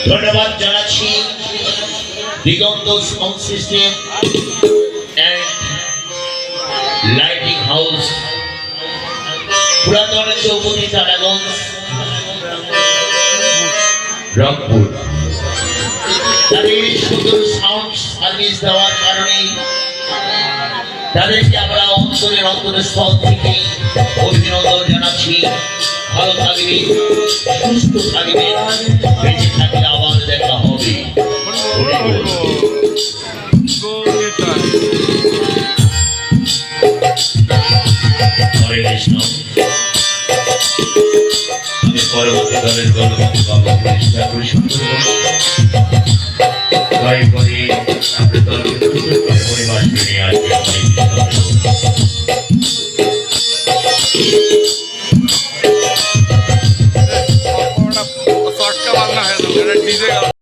ধন্যবাদ জানাচ্ছি Diganta sound system and lighting house, পুরাতন চৌপতি তারাগঞ্জ, রংপুর। তাদের সুন্দর সাউন্ড সার্ভিস দেওয়ার কারণে তাদেরকে আমরা অন্তরের অন্তরস্থল থেকে অভিনন্দন জানাচ্ছি। ভালো থাকবে, সুস্থ থাকবে, বেঁচে থাকলে আবার দেখা হবে। হরে কৃষ্ণ। আমি পরবর্তী দলের গণপতি বাবা চেষ্টা করি সুন্দর করে আমাদের দলকে পরিবার নিয়ে আসবে।